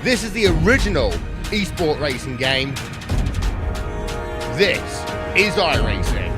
This is the original esport racing game. This is iRacing.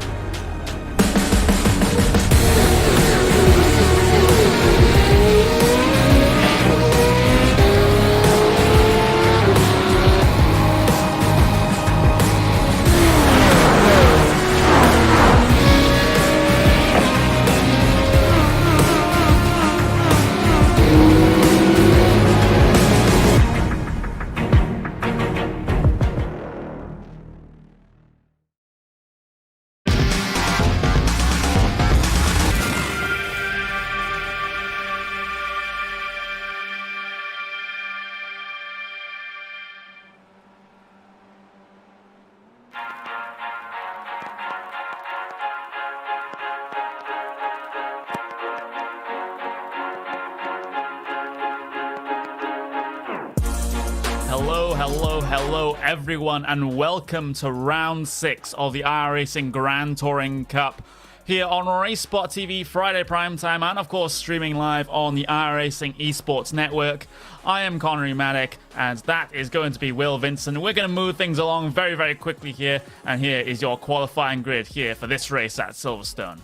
Hello everyone, and welcome to round 6 of the iRacing Grand Touring Cup here on RaceSpotTV Friday primetime, and of course streaming live on the iRacing Esports Network. I am Connery Maddock, and that is going to be Will Vincent. We're going to move things along very quickly here, and here is your qualifying grid here for this race at Silverstone.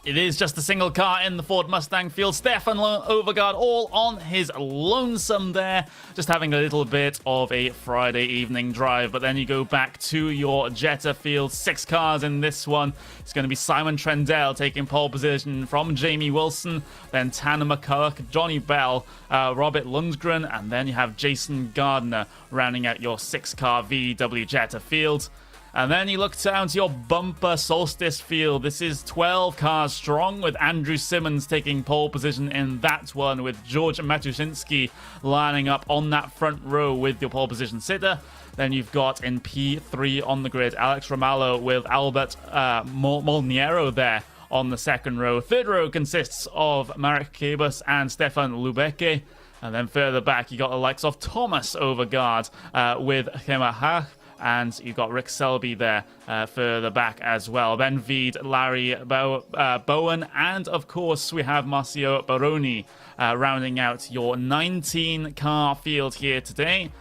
It is just a single car in the Ford Mustang field. Stefan Overgaard all on his lonesome there, just having a little bit of a Friday evening drive. But then you go back to your Jetta field. 6 cars in this one. It's going to be Simon Trendell taking pole position from Jamie Wilson, then Tanner McCulloch, Johnny Bell, Robert Lundgren, and then you have Jason Gardner rounding out your 6-car VW Jetta field. And then you look down to your bumper Solstice field. This is 12 cars strong, with Andrew Simmons taking pole position in that one, with George Matuszynski lining up on that front row with your pole position sitter. Then you've got in P3 on the grid Alex Ramallo with Albert Molniero there on the second row. Third row consists of Marek Kabus and Stefan Lubecki. And then further back you got the likes of Thomas Overgaard with Gemma Haag. And you've got Rick Selby there further back as well. Ben Veed, Larry Bowen, and of course we have Marcio Baroni rounding out your 19-car field here today.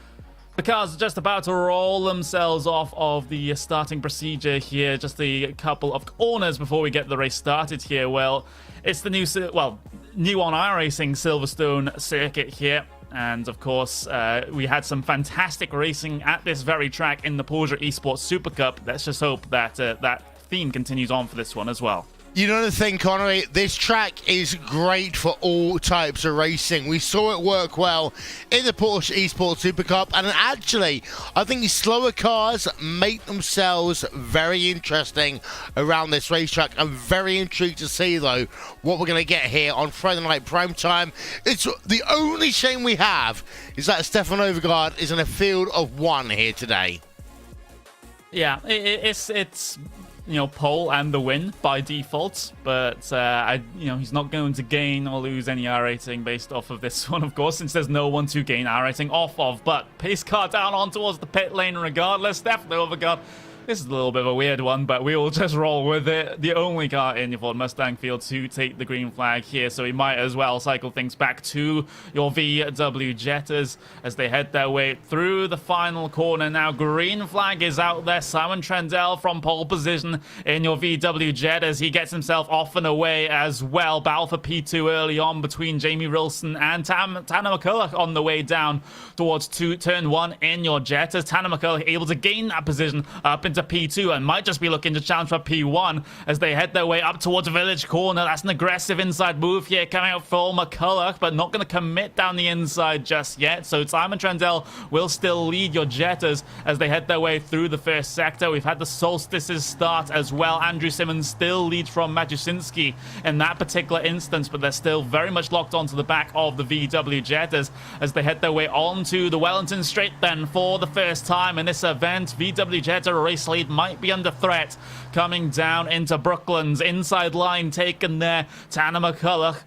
The cars are just about to roll themselves off of the starting procedure here. Just a couple of corners before we get the race started here. Well, it's the new on iRacing Silverstone circuit here. And of course, we had some fantastic racing at this very track in the Porsche Esports Super Cup. Let's just hope that that theme continues on for this one as well. You know the thing, Connery, this track is great for all types of racing. We saw it work well in the Porsche Esports Super Cup, and actually, I think these slower cars make themselves very interesting around this racetrack. I'm very intrigued to see, though, what we're going to get here on Friday night prime time. It's the only shame we have is that Stefan Overgaard is in a field of 1 here today. Yeah, it's pole and the win by default, but he's not going to gain or lose any R rating based off of this one, of course, since there's no one to gain R rating off of. But pace car down on towards the pit lane regardless. Stefan Overgaard. This is a little bit of a weird one, but we will just roll with it. The only car in your Ford Mustang field to take the green flag here, so we might as well cycle things back to your VW Jettas as they head their way through the final corner. Now, green flag is out there. Simon Trendell from pole position in your VW Jetta as he gets himself off and away as well. Battle for P2 early on between Jamie Wilson and Tanner McCulloch on the way down towards turn 1 in your Jettas. Tanner McCulloch able to gain that position up into P2 and might just be looking to challenge for P1 as they head their way up towards Village Corner. That's an aggressive inside move here coming out for McCulloch, but not going to commit down the inside just yet. So Simon Trendell will still lead your Jettas as they head their way through the first sector. We've had the Solstices start as well. Andrew Simmons still leads from Matuszynski in that particular instance, but they're still very much locked onto the back of the VW Jettas as they head their way onto the Wellington Straight then for the first time in this event. VW Jetta race lead might be under threat coming down into Brooklands. Inside line taken there. Tanner McCulloch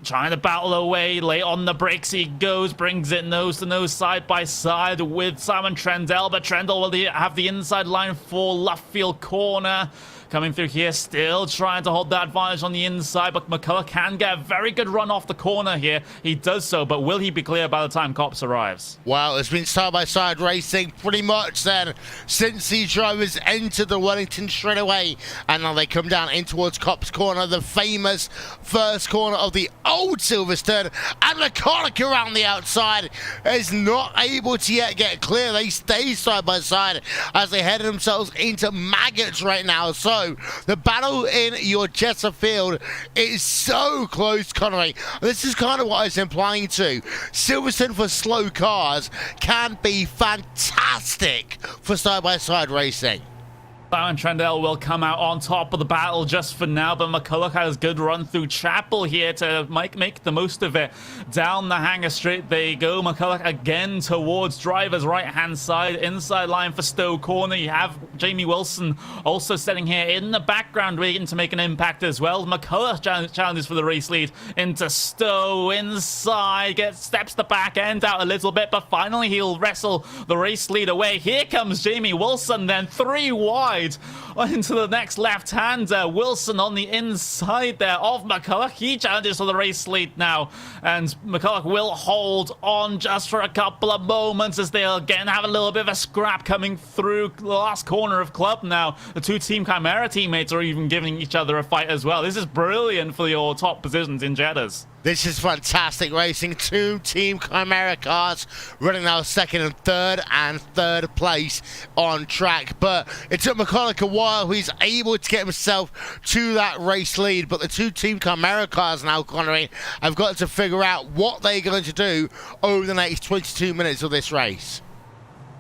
trying to battle away, late on the brakes he goes, brings it nose to nose, side by side with Simon Trendell, but Trendell will have the inside line for Luffield Corner. coming through here, still trying to hold that advantage on the inside, but McCulloch can get a very good run off the corner here. He does so, but will he be clear by the time Cops arrives? Well, it's been side-by-side racing pretty much then since these drivers entered the Wellington straight away, and now they come down in towards Cops Corner, the famous first corner of the old Silverstone, and McCulloch around the outside is not able to yet get clear. They stay side-by-side as they head themselves into maggots right now. So the battle in your Jetta field is so close, Connery. This is kind of what I was implying to. Silverstone for slow cars can be fantastic for side-by-side racing. And Trendell will come out on top of the battle just for now, but McCulloch has a good run through Chapel here to make the most of it. Down the hangar straight they go. McCulloch again towards driver's right-hand side, inside line for Stowe Corner. You have Jamie Wilson also sitting here in the background, waiting to make an impact as well. McCulloch challenges for the race lead into Stowe inside, steps the back end out a little bit, but finally he'll wrestle the race lead away. Here comes Jamie Wilson, then 3 wide into the next left-hander. Wilson on the inside there of McCulloch. He challenges for the race lead now, and McCulloch will hold on just for a couple of moments as they again have a little bit of a scrap coming through the last corner of Club now. The two Team Chimera teammates are even giving each other a fight as well. This is brilliant for your top positions in Jettas. This is fantastic racing. 2 Team Chimera cars running now second and third place on track. But it took McCulloch a while. He's able to get himself to that race lead. But the 2 Team Chimera cars now, Connery, have got to figure out what they're going to do over the next 22 minutes of this race.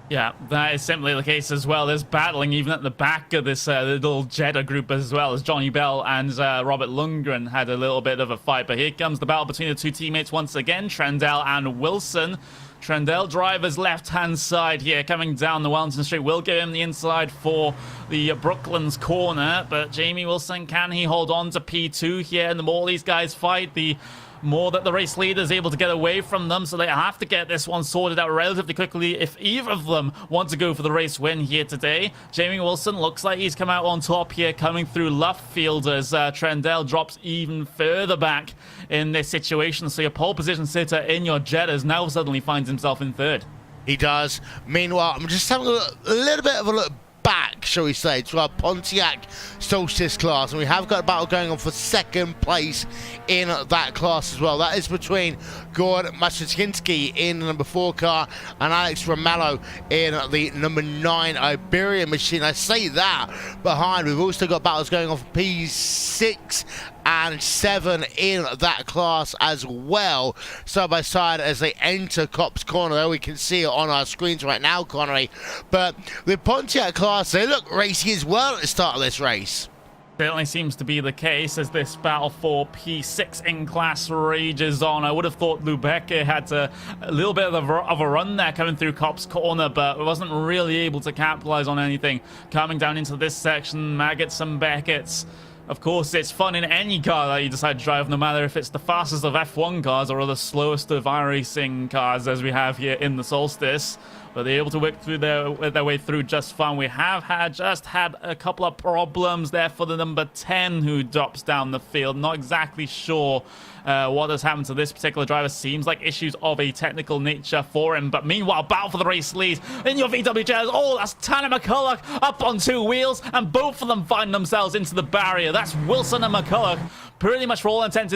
Yeah, that is simply the case as well. There's battling even at the back of this little Jetta group as well, as Johnny Bell and Robert Lundgren had a little bit of a fight. But here comes the battle between the 2 teammates once again, Trendell and Wilson. Trendell driver's left-hand side here, coming down the Wellington Street. Will give him the inside for the Brooklands corner, but Jamie Wilson, can he hold on to P2 here? And the more these guys fight, the more that the race leader is able to get away from them, so they have to get this one sorted out relatively quickly if either of them want to go for the race win here today. Jamie Wilson looks like he's come out on top here, coming through Luffield as Trendell drops even further back in this situation. So your pole position sitter in your Jettas now suddenly finds himself in third. He does. Meanwhile, I'm just having a little bit of a look back, shall we say, to our Pontiac Solstice class, and we have got a battle going on for second place in that class as well. That is between Gord Maszyński in the number 4 car and Alex Romello in the number 9 Iberian machine. I say that behind, we've also got battles going on for P6 and 7 in that class as well, side by side as they enter Cops Corner. There we can see it on our screens right now, Connery. But the Pontiac class, they look racy as well at the start of this race. Certainly seems to be the case as this battle for P6 in class rages on. I would have thought Lubecke had a little bit of a run there coming through Cops Corner, but wasn't really able to capitalize on anything. Coming down into this section, Maggots and Beckett's. Of course, it's fun in any car that you decide to drive, no matter if it's the fastest of F1 cars or the slowest of iRacing cars, as we have here in the Solstice. But they're able to work through their way through just fine. We have just had a couple of problems there for the number 10 who drops down the field. Not exactly sure what has happened to this particular driver. Seems like issues of a technical nature for him. But meanwhile, battle for the race lead in your VW Jettas. Oh, that's Tanner McCulloch up on 2 wheels, and both of them find themselves into the barrier. That's Wilson and McCulloch, pretty much for all intents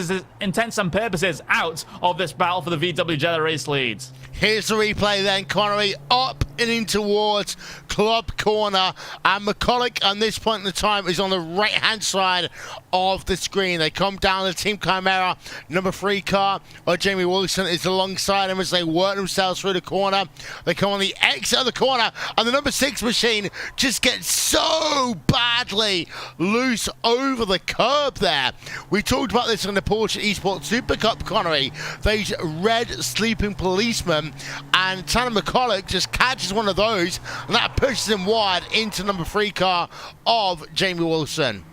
and purposes, out of this battle for the VW Jetta race lead. Here's the replay then, Connery, up and in towards Club Corner, and McCulloch at this point in the time is on the right hand side of the screen. They come down the Team Chimera number 3 car, or Jamie Wilson is alongside him as they work themselves through the corner. They come on the exit of the corner, and the number 6 machine just gets so badly loose over the curb there. We talked about this in the Porsche Esports Super Cup, Connery. Those red sleeping policemen, and Tanner McCulloch just catches one of those, and that pushes him wide into number 3 car of Jamie Wilson.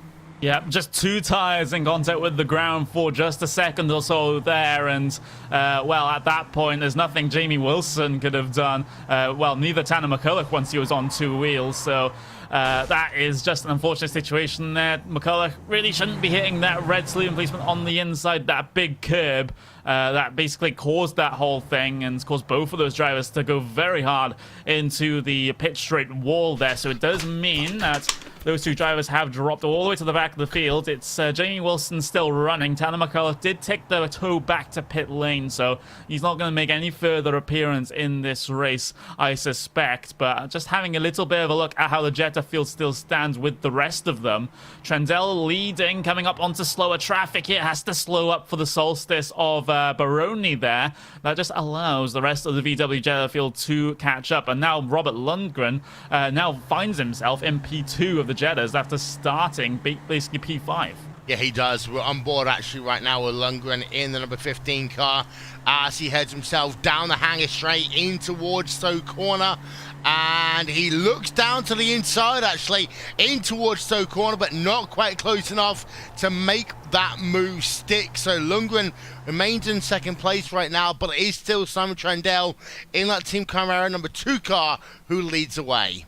Yeah, just 2 tires in contact with the ground for just a second or so there, and well, at that point, there's nothing Jamie Wilson could have done. Well, neither Tanner McCulloch once he was on 2 wheels, so that is just an unfortunate situation there. McCulloch really shouldn't be hitting that red sleeve placement on the inside, that big curb. That basically caused that whole thing and caused both of those drivers to go very hard into the pit straight wall there. So it does mean that those 2 drivers have dropped all the way to the back of the field. It's Jamie Wilson still running. Tanner McCulloch did take the toe back to pit lane, so he's not going to make any further appearance in this race, I suspect. But just having a little bit of a look at how the Jetta field still stands with the rest of them. Trendell leading, coming up onto slower traffic here, has to slow up for the solstice of Baroni there. That just allows the rest of the VW Jetta field to catch up. And now Robert Lundgren now finds himself in P2 of the Jettas after starting basically P5. Yeah, he does. We're on board actually right now with Lundgren in the number 15 car as he heads himself down the hangar straight in towards Stowe Corner. And he looks down to the inside, actually, in towards Stowe Corner, but not quite close enough to make that move stick. So Lundgren remains in second place right now, but it is still Simon Trendell in that Team Chimera number 2 car who leads away.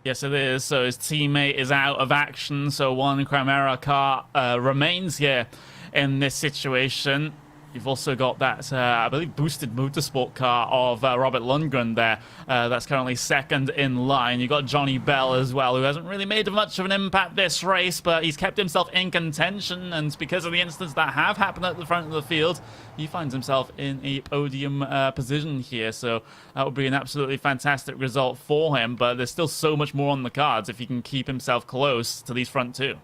Yes, it is. So his teammate is out of action, so one Chimera car remains here in this situation. You've also got that, I believe, boosted motorsport car of Robert Lundgren there. That's currently second in line. You've got Johnny Bell as well, who hasn't really made much of an impact this race, but he's kept himself in contention, and because of the incidents that have happened at the front of the field, he finds himself in a podium position here. So that would be an absolutely fantastic result for him, but there's still so much more on the cards if he can keep himself close to these front 2.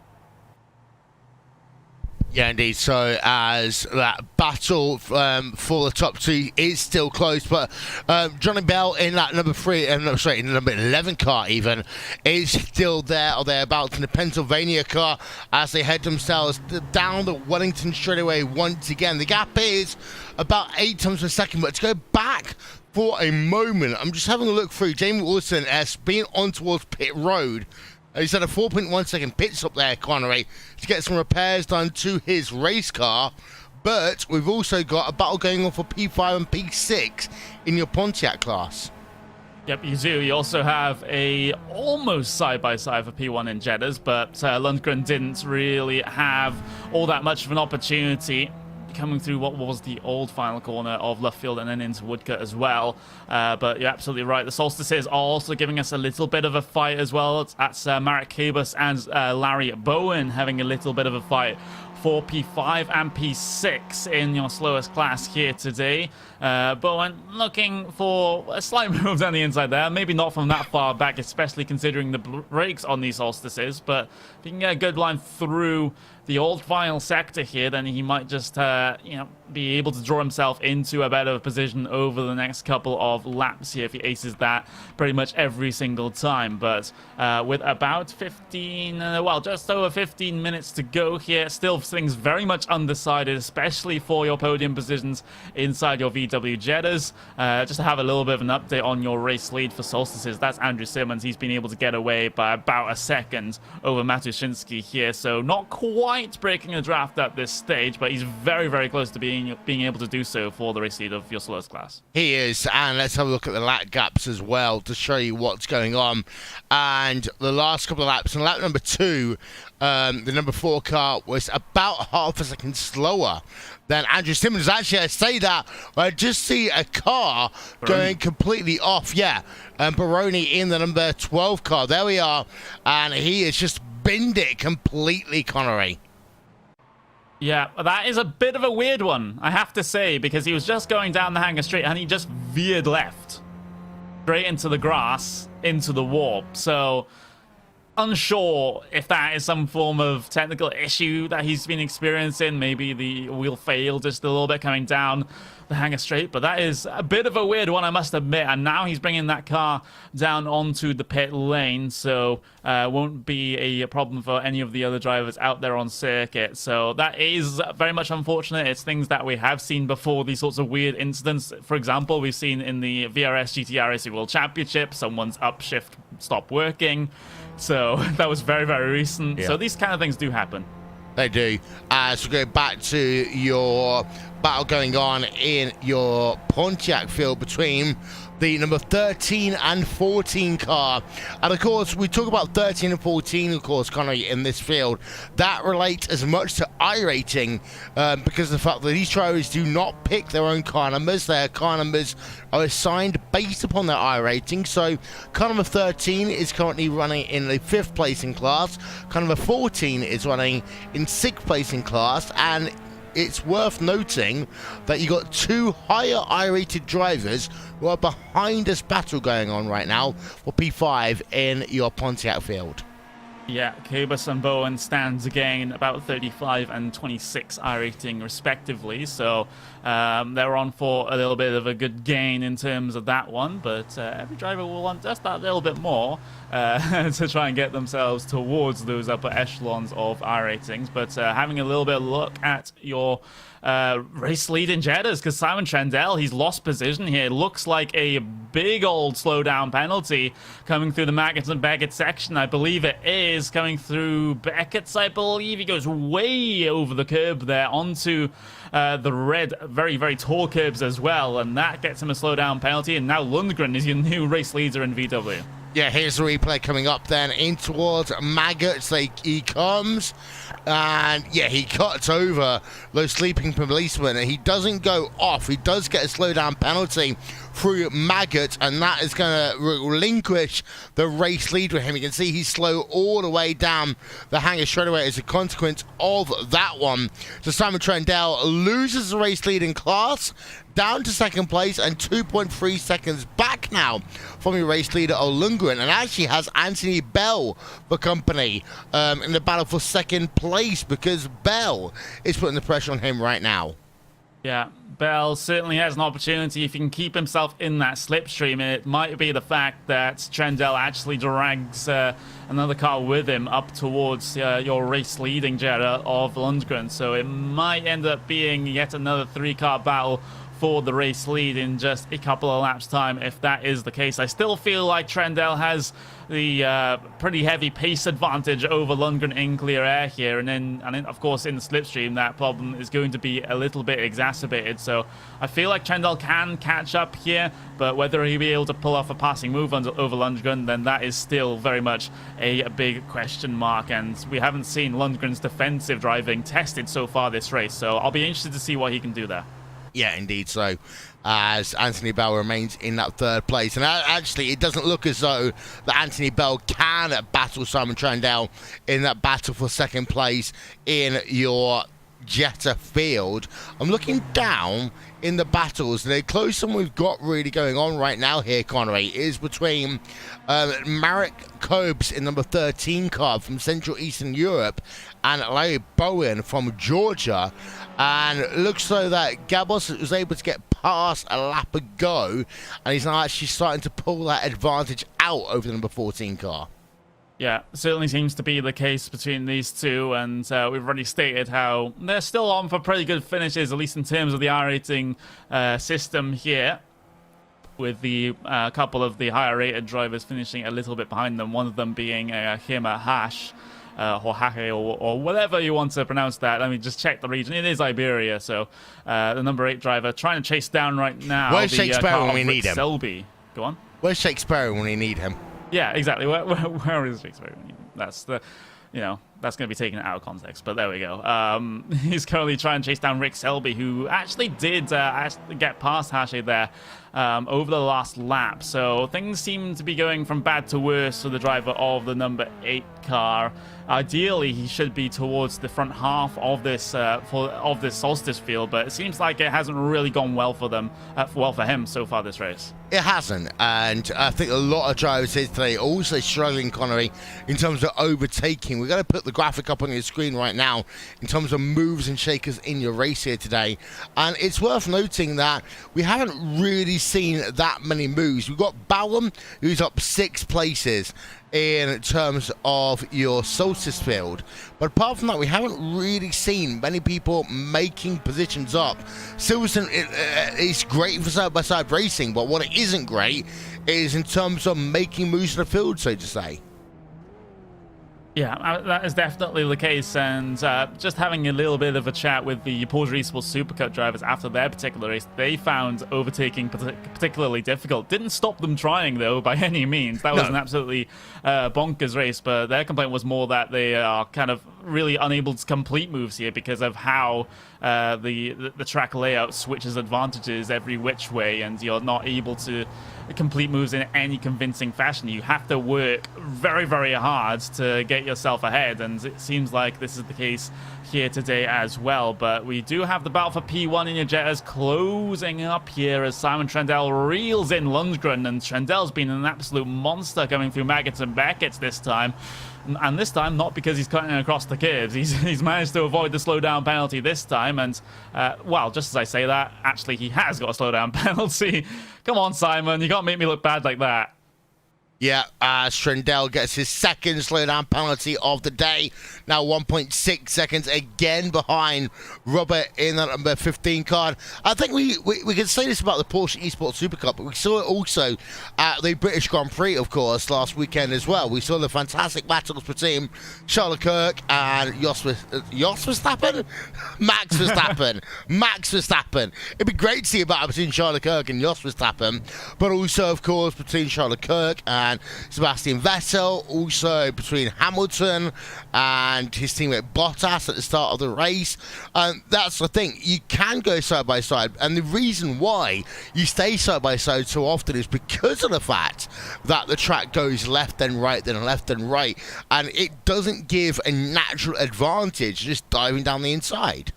Yeah, indeed. So as that battle for the top 2 is still close, but Johnny Bell in that number 3, in the number 11 car even, is still there or thereabouts in the Pennsylvania car as they head themselves down the Wellington straightaway once again. The gap is about 8 times per second, but to go back for a moment, I'm just having a look through. Jamie Wilson has been on towards pit road. He's had a 4.1 second pit stop there, Connery, to get some repairs done to his race car. But we've also got a battle going on for P5 and P6 in your Pontiac class. Yep, you do. You also have a almost side-by-side for P1 in Jettas, but Lundgren didn't really have all that much of an opportunity coming through what was the old final corner of left field and then into Woodcut as well. But you're absolutely right. The Solstices are also giving us a little bit of a fight as well. That's Marek Kabus and Larry Bowen having a little bit of a fight for P5 and P6 in your slowest class here today. Bowen looking for a slight move down the inside there. Maybe not from that far back, especially considering the brakes on these Solstices. But if he can get a good line through the old final sector here, then he might just, be able to draw himself into a better position over the next couple of laps here if he aces that pretty much every single time. But with about 15, just over 15 minutes to go here, still things very much undecided, especially for your podium positions inside your VW Jettas. Just to have a little bit of an update on your race lead for Solstices, that's Andrew Simmons. He's been able to get away by about a second over Matushinsky here, so not quite breaking the draft at this stage, but he's very, very close to being able to do so for the race lead of your slowest class. He is, and let's have a look at the lap gaps as well to show you what's going on. And the last couple of laps, in lap number 2, the number 4 car was about half a second slower than Andrew Simmons. Actually, I say that, I just see a car going completely off. Yeah, Baroni in the number 12 car. There we are, and he has just binned it completely, Connery. Yeah, that is a bit of a weird one, I have to say, because he was just going down the hangar straight and he just veered left. Straight into the grass, into the warp. So, unsure if that is some form of technical issue that he's been experiencing. Maybe the wheel failed just a little bit coming down the hangar straight, but that is a bit of a weird one, I must admit. And now he's bringing that car down onto the pit lane, so won't be a problem for any of the other drivers out there on circuit. So that is very much unfortunate. It's things that we have seen before, these sorts of weird incidents. For example, we've seen in the VRS GTR Racing World Championship, someone's upshift stopped working. So that was very, very recent. Yeah. So these kind of things do happen. They do. So go back to your battle going on in your Pontiac field between the number 13 and 14 car. And of course, we talk about 13 and 14, of course, Connery, in this field. That relates as much to iRacing because of the fact that these drivers do not pick their own car numbers. Their car numbers are assigned based upon their iRating. So car number 13 is currently running in the 5th placing class. Car number 14 is running in 6th placing class. And it's worth noting that you got 2 higher I-rated drivers who are behind this battle going on right now for P5 in your Pontiac field. Yeah, Cabus and Bowen stands again about 35 and 26 I-rating respectively, so they're on for a little bit of a good gain in terms of that one, but every driver will want just that little bit more to try and get themselves towards those upper echelons of I-ratings. But having a little bit of look at your race leading Jettas, because Simon Trendell, he's lost position here. It looks like a big old slowdown penalty coming through the Maggots and Beckett section. I believe it is coming through Beckett's, I believe. He goes way over the curb there onto the red, very, very tall curbs as well, and that gets him a slowdown penalty. And now Lundgren is your new race leader in VW. Yeah, here's the replay coming up then in towards Maggots. He comes, and yeah, he cuts over those sleeping policemen, and he doesn't go off. He does get a slowdown penalty through Maggots, and that is going to relinquish the race lead with him. You can see he's slow all the way down the hangar straight away as a consequence of that one. So Simon Trendell loses the race lead in class, down to 2nd place and 2.3 seconds back now from your race leader Lundgren, and actually has Anthony Bell for company in the battle for 2nd place, because Bell is putting the pressure on him right now. Yeah, Bell certainly has an opportunity if he can keep himself in that slipstream. It might be the fact that Trendell actually drags another car with him up towards your race-leading Jetta of Lundgren. So it might end up being yet another 3-car battle for the race lead in just a couple of laps time. If that is the case, I still feel like Trendell has the pretty heavy pace advantage over Lundgren in clear air here, and then of course in the slipstream that problem is going to be a little bit exacerbated. So I feel like Trendell can catch up here, but whether he'll be able to pull off a passing move over Lundgren, then that is still very much a big question mark, and we haven't seen Lundgren's defensive driving tested so far this race, so I'll be interested to see what he can do there. Yeah, indeed so, as Anthony Bell remains in that 3rd place. And actually, it doesn't look as though that Anthony Bell can battle Simon Trendell in that battle for 2nd place in your Jetta field. I'm looking down in the battles, and the closest one we've got really going on right now here, Connery, is between Marek Kobes in number 13 car from Central Eastern Europe and Larry Bowen from Georgia. And it looks though that Gabos was able to get past a lap ago, and he's now actually starting to pull that advantage out over the number 14 car. Yeah, certainly seems to be the case between these two, and we've already stated how they're still on for pretty good finishes, at least in terms of the iRating system here, with the couple of the higher rated drivers finishing a little bit behind them, one of them being Hema Hash, or Hake, or whatever you want to pronounce that. Let me just check the region. It is Iberia, so the number 8 driver trying to chase down right now. Where's Shakespeare when we need him? Selby. Go on. Where's Shakespeare when we need him? Yeah, exactly. Where is Shakespeare? That's the, that's going to be taken out of context, but there we go. He's currently trying to chase down Rick Selby, who actually did get past Hashe there over the last lap. So things seem to be going from bad to worse for the driver of the number 8 car. Ideally, he should be towards the front half of this Solstice field, but it seems like it hasn't really gone well for them, for him so far this race. It hasn't, and I think a lot of drivers here today are also struggling, Connery, in terms of overtaking. We've got to put the graphic up on your screen right now in terms of moves and shakers in your race here today. And it's worth noting that we haven't really seen that many moves. We've got Ballum, who's up 6 places in terms of your Solstice field. But apart from that, we haven't really seen many people making positions up. Silverstone is great for side-by-side racing, but what it isn't great is in terms of making moves in the field, so to say. Yeah, that is definitely the case, and just having a little bit of a chat with the Porsche Esports Supercup drivers after their particular race, they found overtaking particularly difficult. Didn't stop them trying, though, by any means. That was an absolutely bonkers race, but their complaint was more that they are kind of really unable to complete moves here because of how the track layout switches advantages every which way, and you're not able to complete moves in any convincing fashion. You have to work very, very hard to get yourself ahead, and it seems like this is the case here today as well. But we do have the battle for P1 in your Jettas closing up here as Simon Trendell reels in Lundgren, and Trendell's been an absolute monster coming through Maggots and Beckett's this time. And this time, not because he's cutting across the curves. He's managed to avoid the slowdown penalty this time. And, well, just as I say that, actually, he has got a slowdown penalty. Come on, Simon. You can't make me look bad like that. Yeah, Trendell gets his second slowdown penalty of the day. Now 1.6 seconds again behind Robert in that number 15 card. I think we can say this about the Porsche Esports Super Cup, but we saw it also at the British Grand Prix, of course, last weekend as well. We saw the fantastic battles between Charles Leclerc and Jos Verstappen? Max Verstappen. Max Verstappen. It'd be great to see a battle between Charles Leclerc and Jos Verstappen, but also, of course, between Charles Leclerc and Sebastian Vettel, also between Hamilton and his teammate Bottas at the start of the race. That's the thing, you can go side by side, and the reason why you stay side by side so often is because of the fact that the track goes left and right, then left and right, and it doesn't give a natural advantage just diving down the inside.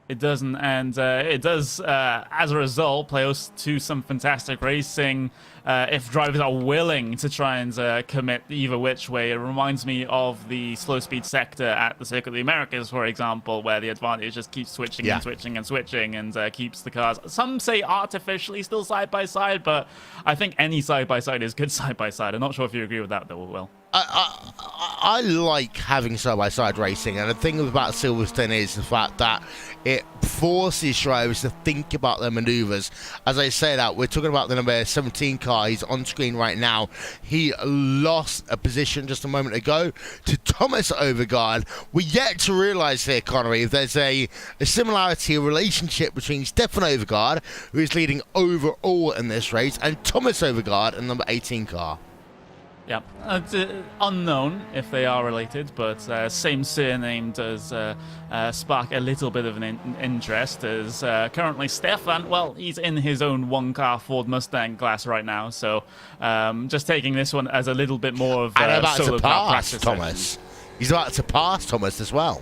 It doesn't, and it does, as a result, play us to some fantastic racing if drivers are willing to try and commit either which way. It reminds me of the slow speed sector at the Circuit of the Americas, for example, where the advantage just keeps switching and switching and switching, and keeps the cars, some say artificially, still side by side, but I think any side by side is good side by side. I'm not sure if you agree with that, though, Will. I like having side-by-side racing, and the thing about Silverstone is the fact that it forces drivers to think about their maneuvers. As I say that, we're talking about the number 17 car. He's on screen right now. He lost a position just a moment ago to Thomas Overgaard. We're yet to realise here, Connery, if there's a similarity, a relationship between Stefan Overgaard, who is leading overall in this race, and Thomas Overgaard in the number 18 car. Yeah, unknown if they are related, but same surname does spark a little bit of an interest, as currently Stefan, well, he's in his own one-car Ford Mustang class right now, so just taking this one as a little bit more of about solo to car pass practice Thomas. session. He's about to pass Thomas as well.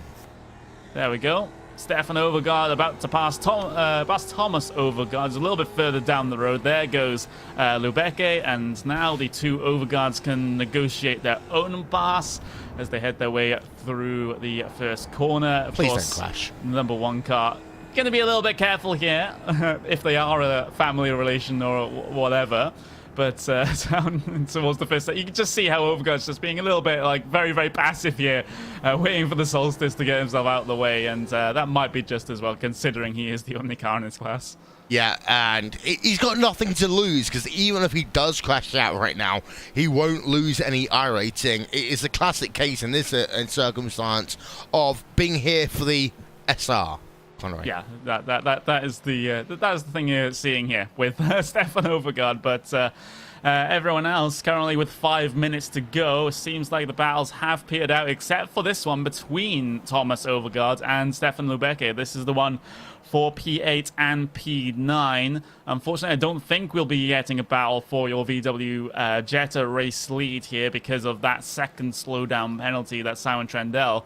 There we go. Stefan Overgaard about to pass Thomas Overgaard. A little bit further down the road. There goes Lubecke, and now the two Overgaards can negotiate their own pass as they head their way through the first corner. Of Please course, don't clash. Number one car. Going to be a little bit careful here if they are a family relation or whatever. But down towards the first, you can just see how Overgaard's just being a little bit like very, very passive here, waiting for the Solstice to get himself out of the way, and that might be just as well, considering he is the only car in his class. Yeah, and he's got nothing to lose, because even if he does crash out right now, he won't lose any iRating. It is a classic case in this circumstance of being here for the SR. Connery. Yeah, that is the thing you're seeing here with Stefan Overgaard, but everyone else currently with 5 minutes to go. Seems like the battles have petered out, except for this one between Thomas Overgaard and Stefan Lubecke. This is the one for P8 and P9. Unfortunately, I don't think we'll be getting a battle for your VW Jetta race lead here because of that second slowdown penalty that Simon Trendell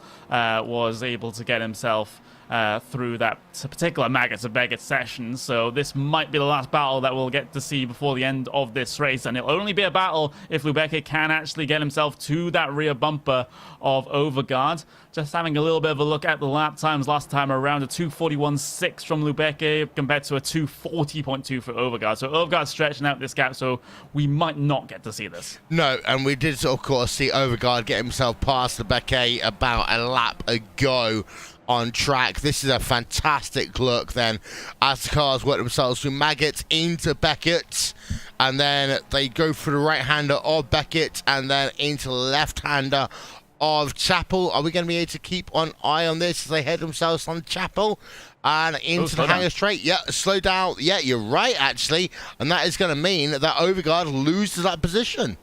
was able to get himself through that particular Maggots of Beckett session. So this might be the last battle that we'll get to see before the end of this race, and it'll only be a battle if Lubecki can actually get himself to that rear bumper of Overgaard. Just having a little bit of a look at the lap times last time around, a 2:41.6 from Lubecki compared to a 2:40.2 for Overgaard. So Overgaard's stretching out this gap, so we might not get to see this. No, and we did, of course, see Overgaard get himself past Lubecki about a lap ago on track. This is a fantastic look then as the cars work themselves through Maggots into Beckett, and then they go through the right-hander of Beckett and then into the left-hander of Chapel. Are we going to be able to keep an eye on this as they head themselves on Chapel and into the hangar straight? Yeah, slow down. Yeah, you're right, actually. And that is going to mean that Overgaard loses that position.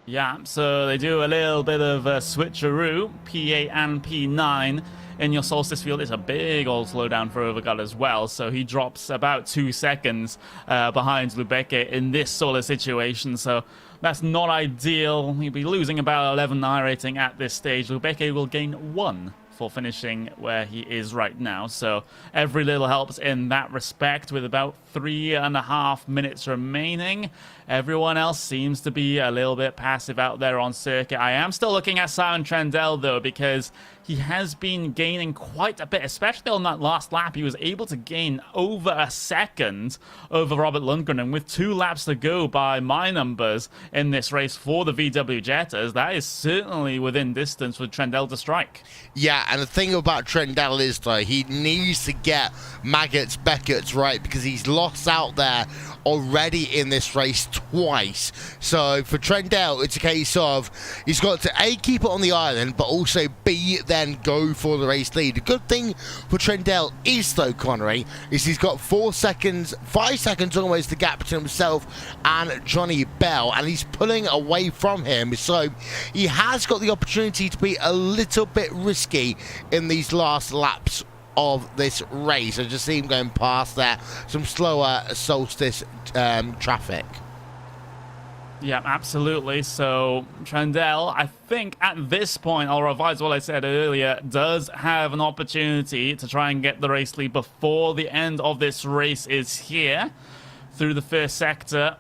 Yeah, so they do a little bit of a switcheroo, P8 and P9. In your Solstice field, it's a big old slowdown for Overgaard as well, so he drops about 2 seconds behind Lubecki in this sort of situation, so that's not ideal. He'll be losing about 11 iRating at this stage. Lubecki will gain 1 for finishing where he is right now, so every little helps in that respect. With about 3.5 minutes remaining, everyone else seems to be a little bit passive out there on circuit. I am still looking at Simon Trendell though, because he has been gaining quite a bit, especially on that last lap. He was able to gain over a second over Robert Lundgren, and with 2 laps to go by my numbers in this race for the VW Jettas, that is certainly within distance for Trendell to strike. Yeah, and the thing about Trendell is, though, he needs to get Maggots Beckett's right, because he's lost out there already in this race twice. So for Trendell, it's a case of he's got to A, keep it on the island, but also B, then go for the race lead. The good thing for Trendell is, though, Connery, is he's got 5 seconds almost the gap between himself and Johnny Bell, and he's pulling away from him. So he has got the opportunity to be a little bit risky in these last laps of this race. I just see him going past there, some slower Solstice traffic. Yeah, absolutely. So Trendell, I think at this point, I'll revise what I said earlier, does have an opportunity to try and get the race lead before the end of this race is here. Through the first sector,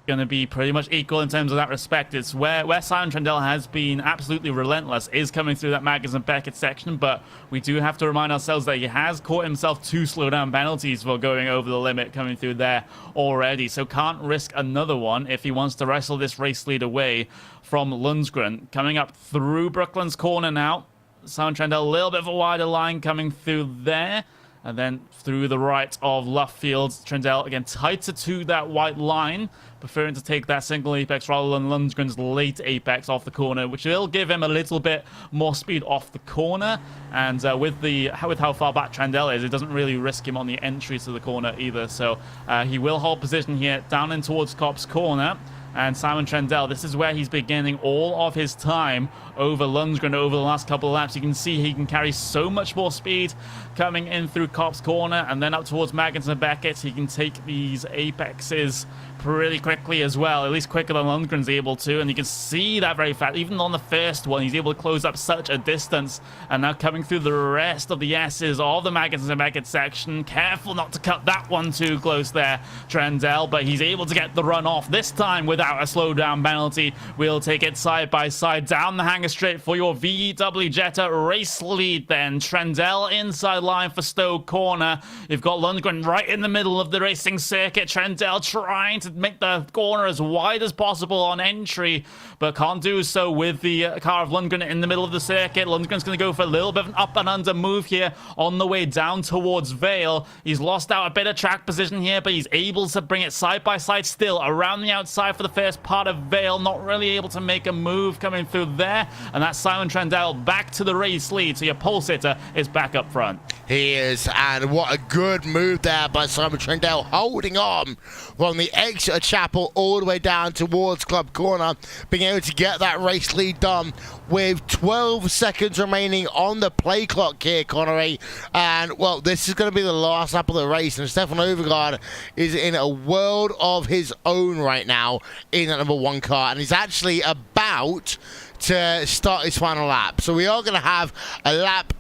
going to be pretty much equal in terms of that respect. It's where Simon Trendell has been absolutely relentless is coming through that Maggots and Beckett section, but we do have to remind ourselves that he has caught himself 2 slowdown penalties for going over the limit coming through there already, so can't risk another one if he wants to wrestle this race lead away from Lundgren. Coming up through Brooklands corner now, Simon Trendell, a little bit of a wider line coming through there. And then through the right of Luffield, Trendell again tighter to that white line, preferring to take that single apex rather than Lundgren's late apex off the corner, which will give him a little bit more speed off the corner. And with how far back Trendell is, it doesn't really risk him on the entry to the corner either. So he will hold position here down in towards Copse Corner. And Simon Trendell, this is where he's beginning all of his time over Lundgren over the last couple of laps. You can see he can carry so much more speed coming in through Copse Corner and then up towards Maggots and Beckett. He can take these apexes pretty quickly as well, at least quicker than Lundgren's able to, and you can see that very fast. Even on the first one, he's able to close up such a distance, and now coming through the rest of the S's of the Maggots and Beckett section. Careful not to cut that one too close there, Trendell, but he's able to get the run off, this time without a slowdown penalty. We'll take it side by side down the hangar straight for your VW Jetta race lead then. Trendell inside line for Stowe Corner. You've got Lundgren right in the middle of the racing circuit. Trendell trying to make the corner as wide as possible on entry, but can't do so with the car of Lundgren in the middle of the circuit. Lundgren's going to go for a little bit of an up and under move here on the way down towards Vale. He's lost out a bit of track position here, but he's able to bring it side by side still around the outside for the first part of Vale. Not really able to make a move coming through there, and that's Simon Trendell back to the race lead, so your pole sitter is back up front. He is, and what a good move there by Simon Trendell, holding on from the exit of Chapel all the way down towards Club Corner, being able to get that race lead done with 12 seconds remaining on the play clock here, Connery. And, well, this is going to be the last lap of the race, and Stefan Overgaard is in a world of his own right now in that number 1 car, and he's actually about to start his final lap. So we are going to have a lap,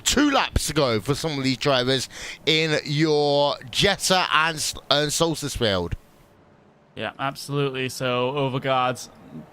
2 laps to go for some of these drivers in your Jetta and Solstice field. Yeah, absolutely. So Overgaard's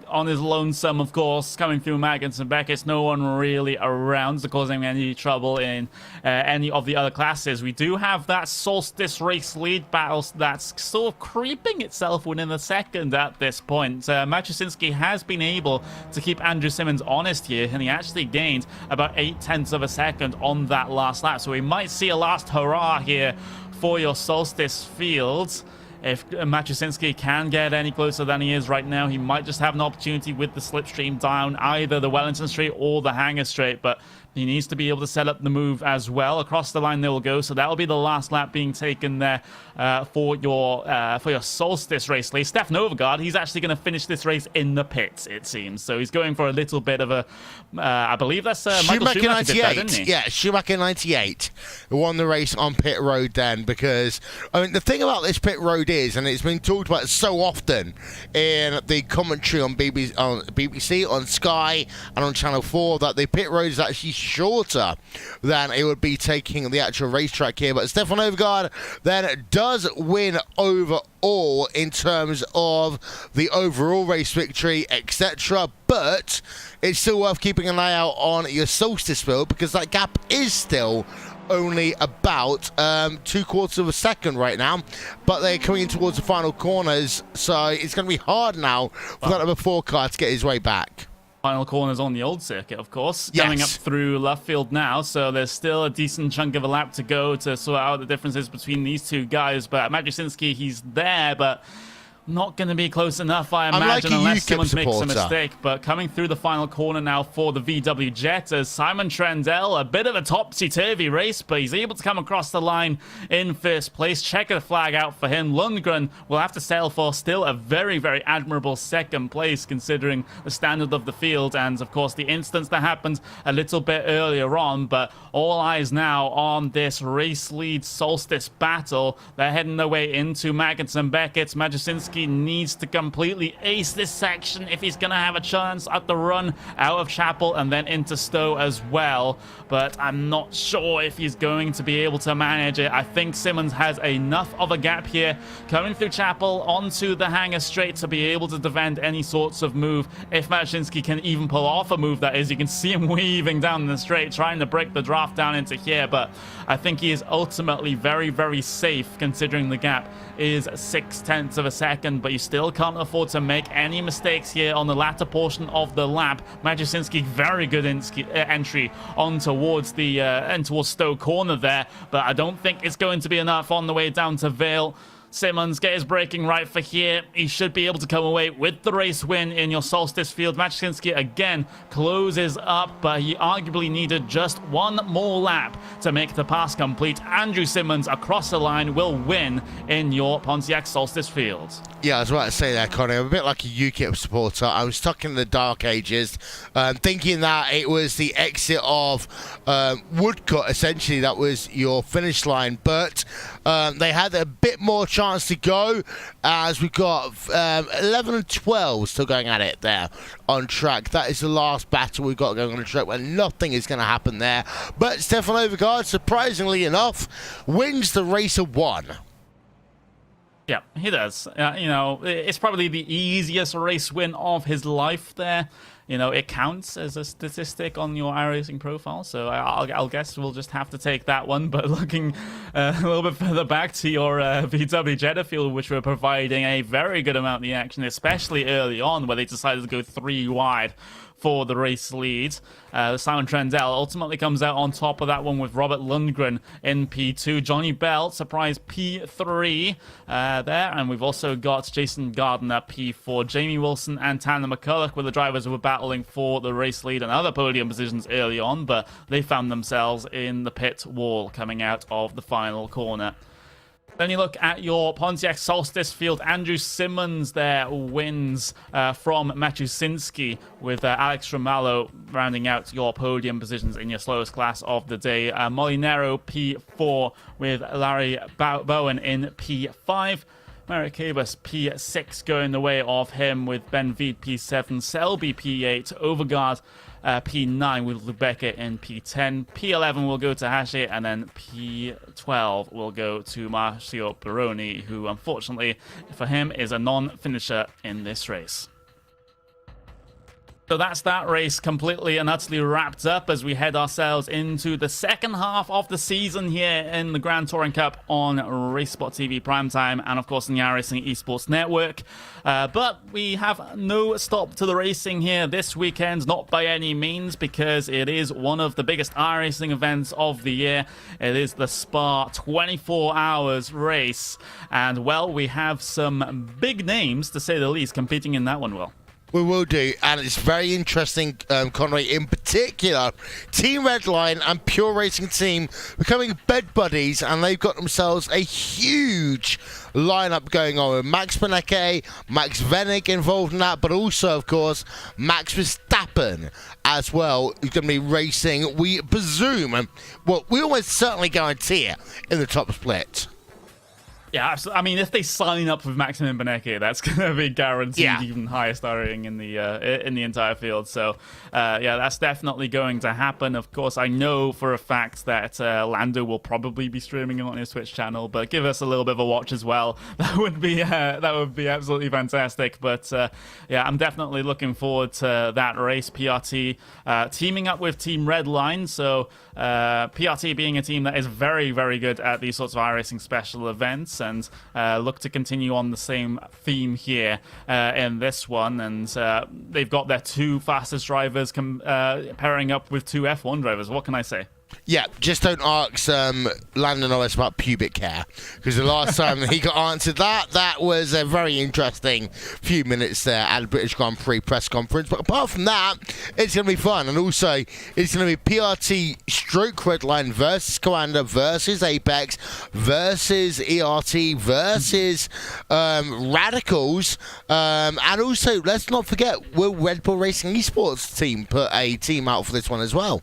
on his lonesome, of course, coming through Maggins and Beckett's. No one really around to cause him any trouble in any of the other classes. We do have that Solstice race lead battle that's sort of creeping itself within a second at this point. Matuszynski has been able to keep Andrew Simmons honest here, and he actually gained about 0.8 of a second on that last lap. So we might see a last hurrah here for your Solstice fields. If Matuszynski can get any closer than he is right now, he might just have an opportunity with the slipstream down either the Wellington Straight or the Hangar Straight, but he needs to be able to set up the move as well. Across the line they will go, so that will be the last lap being taken there for your Solstice race lead. Stefan Overgaard, he's actually going to finish this race in the pits, it seems. So he's going for a little bit of a, I believe that's Michael Schumacher 98. did that, didn't he? Yeah, Schumacher 98 won the race on pit road then, because I mean the thing about this pit road is, and it's been talked about so often in the commentary on BBC, on Sky, and on Channel 4, that the pit road is actually shorter than it would be taking the actual racetrack here. But Stefan Overgaard then does win overall in terms of the overall race victory, etc. But it's still worth keeping an eye out on your Solstice field, because that gap is still only about 2/4 of a second right now, but they're coming in towards the final corners, so it's going to be hard now for that number 4 car to get his way back. Final corners on the old circuit, of course. Yes. Coming up through left field now, so there's still a decent chunk of a lap to go to sort out the differences between these two guys. But Matuszynski, he's there, but not going to be close enough, I imagine, unless someone makes a mistake. But coming through the final corner now for the VW Jettas, Simon Trendell, a bit of a topsy-turvy race, but he's able to come across the line in first place. Checker flag out for him. Lundgren will have to settle for still a very, very admirable second place, considering the standard of the field and, of course, the instance that happened a little bit earlier on. But all eyes now on this race lead Solstice battle. They're heading their way into Maggins and Beckett. Matuszynski needs to completely ace this section if he's going to have a chance at the run out of Chapel and then into Stowe as well. But I'm not sure if he's going to be able to manage it. I think Simmons has enough of a gap here coming through Chapel onto the Hangar Straight to be able to defend any sorts of move. If Matuszynski can even pull off a move, that is, you can see him weaving down the straight, trying to break the draft down into here. But I think he is ultimately very, very safe, considering the gap is 0.6 of a second. But you still can't afford to make any mistakes here on the latter portion of the lap. Matuszynski, very good entry on towards the towards Stowe corner there, but I don't think it's going to be enough on the way down to Vale. Simmons, get his braking right for here. He should be able to come away with the race win in your Solstice field. Matuszynski again closes up, but he arguably needed just one more lap to make the pass complete. Andrew Simmons across the line will win in your Pontiac Solstice field. Yeah, I was about to say that, Connie. I'm a bit like a UKIP supporter. I was stuck in the dark ages, thinking that it was the exit of Woodcut, essentially, that was your finish line. But they had a bit more chance to go, as we've got 11 and 12 still going at it there on track. That is the last battle we've got going on the track, where nothing is going to happen there. But Stefan Overgaard, surprisingly enough, wins the race of 1. Yeah, he does. You know, it's probably the easiest race win of his life there. You know, it counts as a statistic on your iRacing profile, so I'll guess we'll just have to take that one. But looking a little bit further back to your VW Jetta field, which were providing a very good amount of the action, especially early on, where they decided to go 3 wide for the race lead. Simon Trendell ultimately comes out on top of that one with Robert Lundgren in P2. Johnny Bell, surprise P3 there. And we've also got Jason Gardner P4. Jamie Wilson and Tanner McCulloch were the drivers who were battling for the race lead and other podium positions early on, but they found themselves in the pit wall coming out of the final corner. Then you look at your Pontiac Solstice field. Andrew Simmons there wins from Matuszynski, with Alex Ramallo rounding out your podium positions in your slowest class of the day. Molinaro P4 with Larry Bowen in P5. Merrick Cabus P6 going the way of him, with Ben Veed P7, Selby P8, Overguard P9 with Lubecca in P10, P11 will go to Hashi, and then P12 will go to Marcio Baroni, who unfortunately for him is a non-finisher in this race. So that's that race completely and utterly wrapped up as we head ourselves into the second half of the season here in the Grand Touring Cup on RaceSpotTV Primetime and, of course, in the iRacing Esports Network. But we have no stop to the racing here this weekend, not by any means, because it is one of the biggest iRacing events of the year. It is the Spa 24 Hours race. And, well, we have some big names, to say the least, competing in that one, Will. We will do, and it's very interesting, Conway, in particular. Team Redline and Pure Racing Team becoming bed buddies, and they've got themselves a huge lineup going on with Max Benecke, Max Venig involved in that, but also, of course, Max Verstappen as well, who's going to be racing, we presume, and well, we almost certainly guarantee it, in the top split. Yeah, absolutely. I mean, if they sign up with Maximum Benecke, that's going to be guaranteed even higher star rating in the entire field. So, yeah, that's definitely going to happen. Of course, I know for a fact that Lando will probably be streaming it on his Twitch channel, but give us a little bit of a watch as well. That would be absolutely fantastic. But yeah, I'm definitely looking forward to that race. PRT teaming up with Team Redline. So PRT being a team that is very, very good at these sorts of iRacing special events, and look to continue on the same theme here in this one. And they've got their two fastest drivers pairing up with two F1 drivers. What can I say? Yeah, just don't ask Lando Norris about pubic hair, because the last time he got answered that was a very interesting few minutes there at the British Grand Prix press conference. But apart from that, it's going to be fun, and also it's going to be PRT stroke Redline versus Commander versus Apex versus ERT versus Radicals, and also let's not forget, will Red Bull Racing Esports team put a team out for this one as well?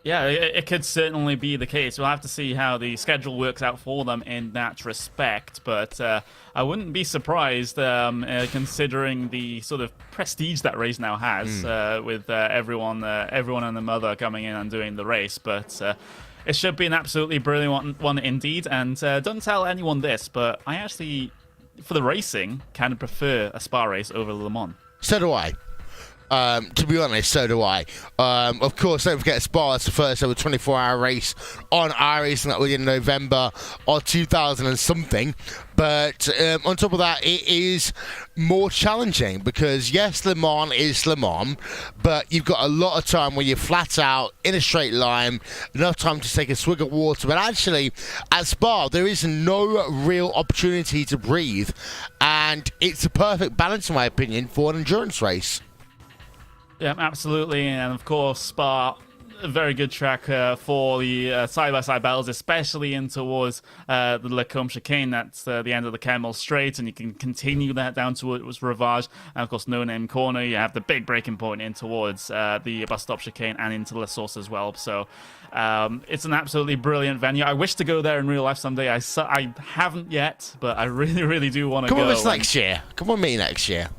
Yeah, it could certainly be the case. We'll have to see how the schedule works out for them in that respect. But I wouldn't be surprised, considering the sort of prestige that race now has, with everyone and the mother coming in and doing the race. But it should be an absolutely brilliant one indeed. And don't tell anyone this, but I actually, for the racing, kind of prefer a Spa race over Le Mans. So do I. To be honest, so do I. Of course, don't forget Spa is the first ever 24-hour race on iRacing that was in November of 2000 and something. But on top of that, it is more challenging because, yes, Le Mans is Le Mans, but you've got a lot of time where you're flat out in a straight line, enough time to take a swig of water. But actually, at Spa, there is no real opportunity to breathe, and it's a perfect balance, in my opinion, for an endurance race. Yeah, absolutely. And of course, Spa, a very good track for the side-by-side battles, especially in towards the Lecombe chicane. That's the end of the Camel Straight, and you can continue that down towards Rivage. And of course, No Name Corner, you have the big breaking point in towards the bus stop chicane and into La Source as well. So it's an absolutely brilliant venue. I wish to go there in real life someday. I haven't yet, but I really, really do want to go. Come with us next year. Come with me next year.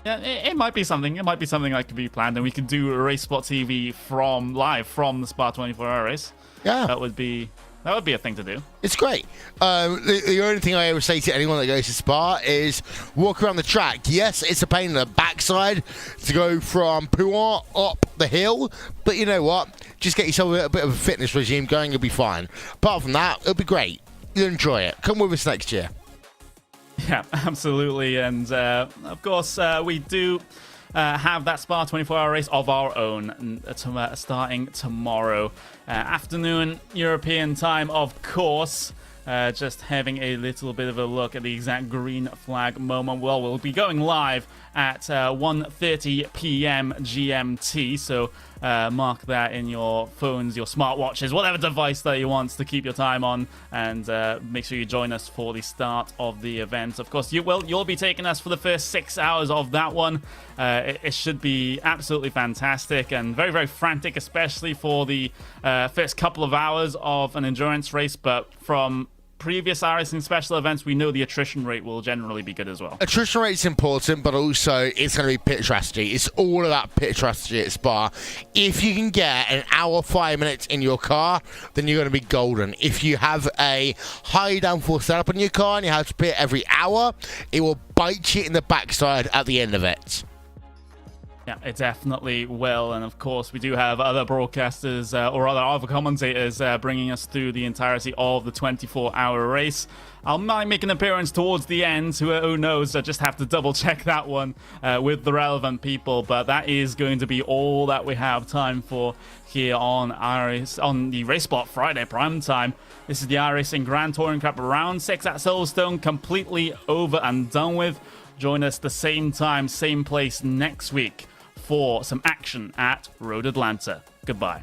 Yeah, it might be something. It might be something that could be planned, and we could do a RaceSpotTV live from the Spa 24-hour race. Yeah, that would be a thing to do. It's great. The only thing I ever say to anyone that goes to Spa is walk around the track. Yes, it's a pain in the backside to go from Pouin up the hill, but you know what? Just get yourself a bit of a fitness regime going, you'll be fine. Apart from that, it'll be great. You'll enjoy it. Come with us next year. Yeah, absolutely. And of course, we do have that Spa 24-hour race of our own starting tomorrow afternoon, European time, of course. Just having a little bit of a look at the exact green flag moment. Well, we'll be going live at 1:30 p.m. GMT, so mark that in your phones, your smartwatches, whatever device that you want to keep your time on, and make sure you join us for the start of the event. Of course, you'll be taking us for the first 6 hours of that one. It should be absolutely fantastic and very, very frantic, especially for the first couple of hours of an endurance race, but from previous iRacing special events, we know the attrition rate will generally be good as well. Attrition rate is important, but also it's going to be pit strategy. It's all about pit strategy at Spa. If you can get an hour, 5 minutes in your car, then you're going to be golden. If you have a high downforce setup in your car and you have to pit every hour, it will bite you in the backside at the end of it. Yeah, it definitely will. And of course, we do have other broadcasters or other commentators bringing us through the entirety of the 24-hour race. I might make an appearance towards the end. Who knows? I just have to double check that one with the relevant people. But that is going to be all that we have time for here on the RaceSpot Friday Prime Time. This is the iRacing Grand Touring Cup Round 6 at Silverstone, completely over and done with. Join us the same time, same place next week for some action at Road Atlanta. Goodbye.